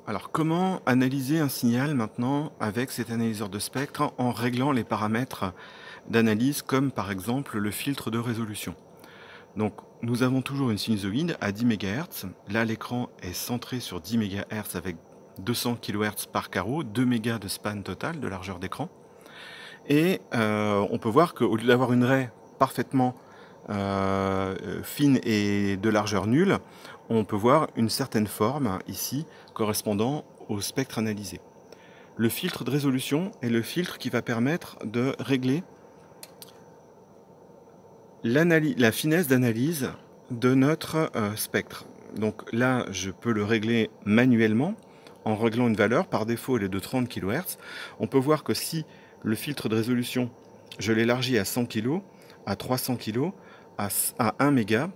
Alors, comment analyser un signal maintenant avec cet analyseur de spectre en réglant les paramètres d'analyse comme par exemple le filtre de résolution? Donc, nous avons toujours une sinusoïde à 10 MHz. Là, l'écran est centré sur 10 MHz avec 200 kHz par carreau, 2 mégas de span total de largeur d'écran. Et on peut voir qu'au lieu d'avoir une raie parfaitement fine et de largeur nulle, on peut voir une certaine forme ici correspondant au spectre analysé. Le filtre de résolution est le filtre qui va permettre de régler la finesse d'analyse de notre spectre. Donc là, je peux le régler manuellement en réglant une valeur. Par défaut, elle est de 30 kHz. On peut voir que si le filtre de résolution, je l'élargis à 100 kg, à 300 kg, à 1 méga,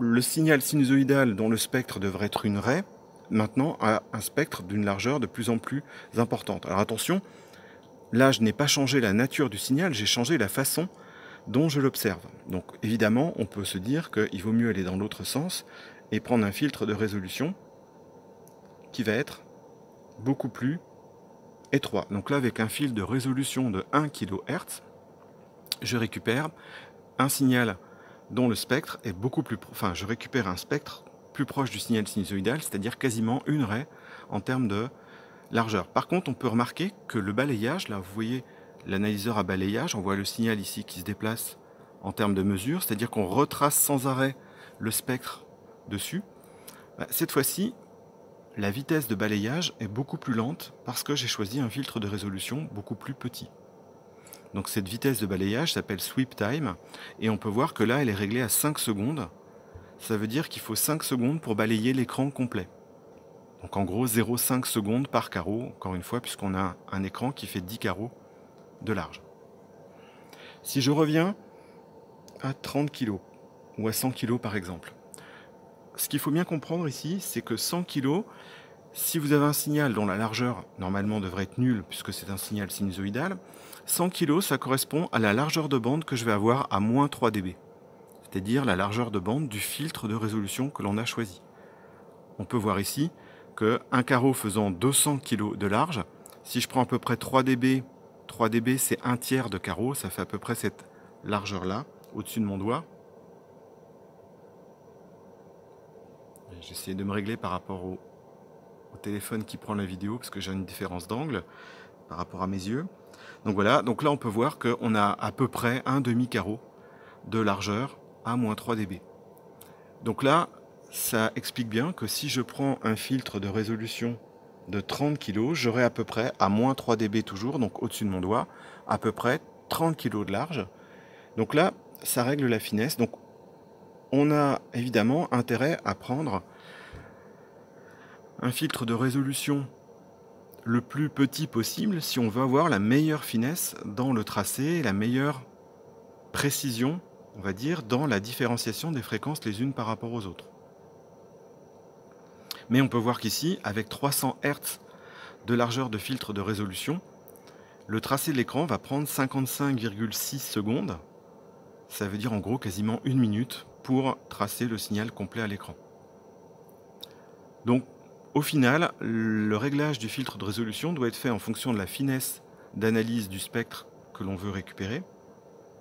le signal sinusoïdal dont le spectre devrait être une raie, maintenant a un spectre d'une largeur de plus en plus importante. Alors attention, là je n'ai pas changé la nature du signal, j'ai changé la façon dont je l'observe. Donc évidemment, on peut se dire qu'il vaut mieux aller dans l'autre sens et prendre un filtre de résolution qui va être beaucoup plus étroit. Donc là, avec un fil de résolution de 1 kHz, je récupère un signal dont le spectre est beaucoup plus... Enfin, je récupère un spectre plus proche du signal sinusoïdal, c'est-à-dire quasiment une raie en termes de largeur. Par contre, on peut remarquer que le balayage, là, vous voyez l'analyseur à balayage, on voit le signal ici qui se déplace en termes de mesure, c'est-à-dire qu'on retrace sans arrêt le spectre dessus. Cette fois-ci, la vitesse de balayage est beaucoup plus lente parce que j'ai choisi un filtre de résolution beaucoup plus petit. Donc cette vitesse de balayage s'appelle sweep time et on peut voir que là elle est réglée à 5 secondes. Ça veut dire qu'il faut 5 secondes pour balayer l'écran complet. Donc en gros 0,5 secondes par carreau, encore une fois, puisqu'on a un écran qui fait 10 carreaux de large. Si je reviens à 30 kg ou à 100 kg par exemple, ce qu'il faut bien comprendre ici, c'est que 100 kg, si vous avez un signal dont la largeur normalement devrait être nulle puisque c'est un signal sinusoïdal, 100 kg ça correspond à la largeur de bande que je vais avoir à moins 3 dB, c'est-à-dire la largeur de bande du filtre de résolution que l'on a choisi. On peut voir ici qu'un carreau faisant 200 kg de large, si je prends à peu près 3 dB, 3 dB c'est un tiers de carreau, ça fait à peu près cette largeur là, au-dessus de mon doigt. J'essaie de me régler par rapport au téléphone qui prend la vidéo parce que j'ai une différence d'angle par rapport à mes yeux. Donc voilà, donc là on peut voir qu'on a à peu près un demi-carreau de largeur à moins 3 dB. Donc là, ça explique bien que si je prends un filtre de résolution de 30 kg, j'aurai à peu près à moins 3 dB toujours, donc au-dessus de mon doigt, à peu près 30 kg de large. Donc là, ça règle la finesse. Donc on a évidemment intérêt à prendre un filtre de résolution le plus petit possible si on veut avoir la meilleure finesse dans le tracé, la meilleure précision, on va dire, dans la différenciation des fréquences les unes par rapport aux autres. Mais on peut voir qu'ici, avec 300 Hz de largeur de filtre de résolution, le tracé de l'écran va prendre 55,6 secondes. Ça veut dire en gros quasiment 1 minute pour tracer le signal complet à l'écran. Donc, au final, le réglage du filtre de résolution doit être fait en fonction de la finesse d'analyse du spectre que l'on veut récupérer,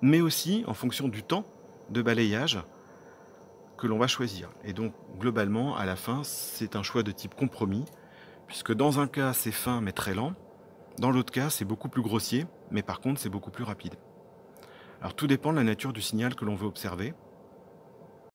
mais aussi en fonction du temps de balayage que l'on va choisir. Et donc, globalement, à la fin, c'est un choix de type compromis, puisque dans un cas, c'est fin mais très lent, dans l'autre cas, c'est beaucoup plus grossier, mais par contre, c'est beaucoup plus rapide. Alors, tout dépend de la nature du signal que l'on veut observer.